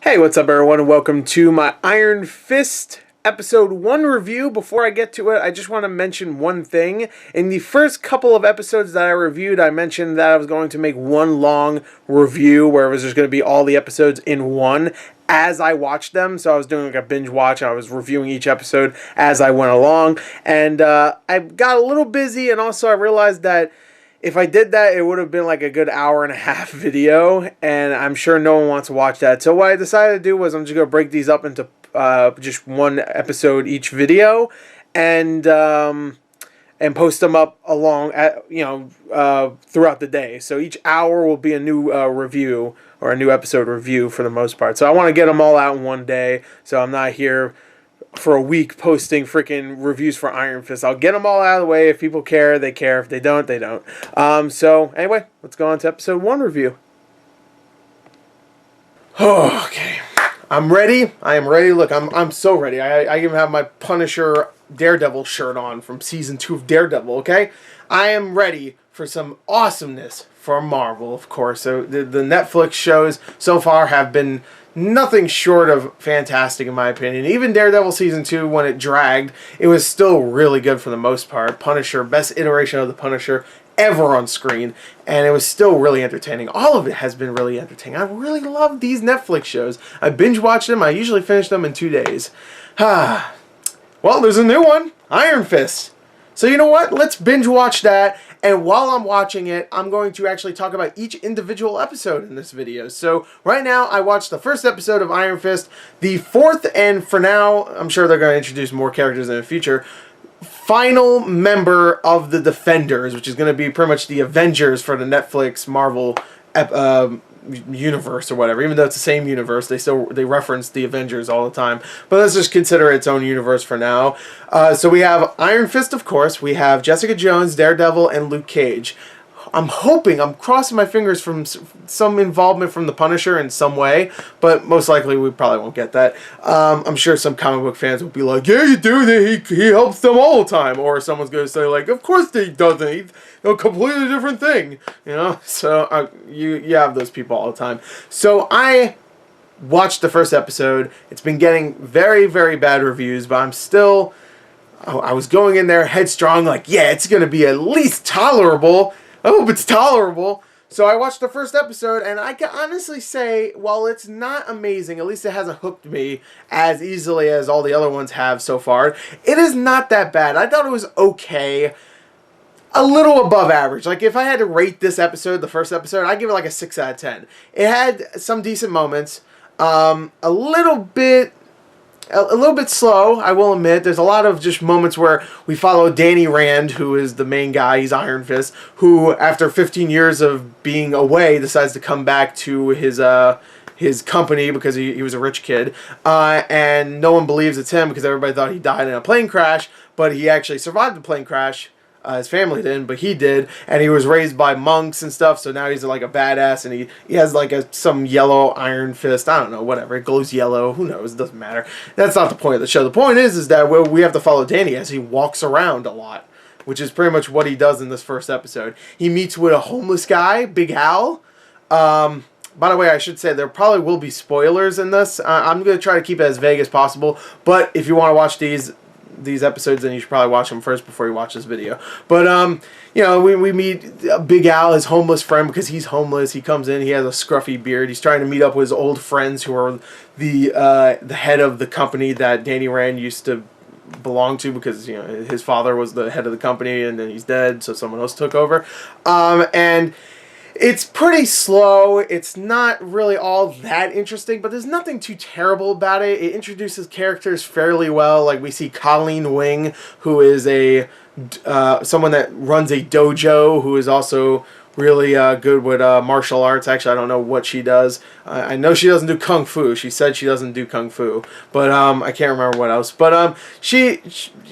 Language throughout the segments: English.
Hey, what's up everyone, and welcome to my Iron Fist episode 1 review. Before I get to it, I just want to mention one thing. In the first couple of episodes that I reviewed, I mentioned that I was going to make one long review where it was just going to be all the episodes in one as I watched them. So I was doing like a binge watch. I was reviewing each episode as I went along. And I got a little busy, and also I realized that if I did that, it would have been like a good hour and a half video, and I'm sure no one wants to watch that. So what I decided to do was I'm just going to break these up into just one episode each video, and post them up along throughout the day. So each hour will be a new review or a new episode review for the most part. So I want to get them all out in one day, so I'm not here for a week posting freaking reviews for Iron Fist. I'll get them all out of the way. If people care, they care. If they don't, they don't. So anyway, let's go on to episode 1 review. Oh, okay. I'm ready. I am ready. Look, I'm so ready. I even have my Punisher Daredevil shirt on from season 2 of Daredevil, okay? I am ready for some awesomeness from Marvel, of course. So the Netflix shows so far have been nothing short of fantastic in my opinion. Even Daredevil season 2, when it dragged, it was still really good for the most part. Punisher, best iteration of the Punisher ever on screen, and it was still really entertaining. All of it has been really entertaining. I really love these Netflix shows. I binge watch them. I usually finish them in 2 days. Well, there's a new one, Iron Fist. So you know what? Let's binge watch that. And while I'm watching it, I'm going to actually talk about each individual episode in this video. So right now, I watched the first episode of Iron Fist, the fourth, and for now, I'm sure they're going to introduce more characters in the future, final member of the Defenders, which is going to be pretty much the Avengers for the Netflix Marvel universe or whatever. Even though it's the same universe, they reference the Avengers all the time, but let's just consider its own universe for now. So we have Iron Fist, of course. We have Jessica Jones, Daredevil, and Luke Cage. I'm crossing my fingers from some involvement from the Punisher in some way, but most likely we probably won't get that. I'm sure some comic book fans will be like, yeah, you do, he helps them all the time, or someone's going to say like, of course he doesn't, he's a completely different thing, you know, so you have those people all the time. So I watched the first episode. It's been getting very, very bad reviews, but I was going in there headstrong, like, yeah, it's going to be at least tolerable. I hope it's tolerable. So I watched the first episode, and I can honestly say, while it's not amazing, at least it hasn't hooked me as easily as all the other ones have so far. It is not that bad. I thought it was okay. A little above average. Like, if I had to rate this episode, the first episode, I'd give it like a 6 out of 10. It had some decent moments. A little bit slow, I will admit. There's a lot of just moments where we follow Danny Rand, who is the main guy. He's Iron Fist, who, after 15 years of being away, decides to come back to his company because he was a rich kid. And no one believes it's him because everybody thought he died in a plane crash, but he actually survived the plane crash. His family didn't, but he did, and he was raised by monks and stuff, so now he's like a badass, and he has like some yellow iron fist, I don't know, whatever, it glows yellow, who knows, it doesn't matter. That's not the point of the show. The point is that we have to follow Danny as he walks around a lot, which is pretty much what he does in this first episode. He meets with a homeless guy, Big Al. By the way, I should say there probably will be spoilers in this. I'm going to try to keep it as vague as possible, but if you want to watch these episodes, then you should probably watch them first before you watch this video. But you know, we meet Big Al, his homeless friend, because he's homeless. He comes in, he has a scruffy beard. He's trying to meet up with his old friends who are the head of the company that Danny Rand used to belong to, because you know his father was the head of the company and then he's dead, so someone else took over. And it's pretty slow. It's not really all that interesting, but there's nothing too terrible about it. It introduces characters fairly well. Like, we see Colleen Wing, who is someone that runs a dojo, who is also really good with martial arts. Actually, I don't know what she does. I know she doesn't do kung fu. She said she doesn't do kung fu, but I can't remember what else. But she's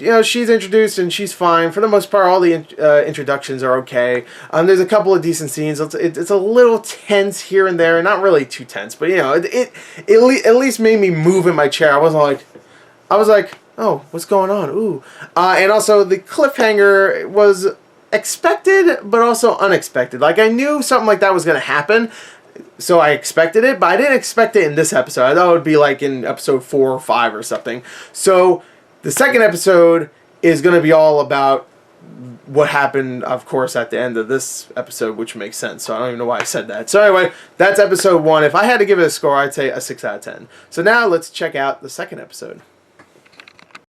introduced and she's fine for the most part. All the introductions are okay. There's a couple of decent scenes. It's a little tense here and there, not really too tense, but you know, it at least made me move in my chair. I was like, oh, what's going on? Ooh, and also the cliffhanger was expected, but also unexpected. Like, I knew something like that was going to happen. So I expected it, but I didn't expect it in this episode. I thought it would be like in episode 4 or 5 or something. So the second episode is going to be all about what happened, of course, at the end of this episode, which makes sense. So I don't even know why I said that. So anyway, that's episode 1. If I had to give it a score, I'd say a 6 out of 10. So now let's check out the second episode.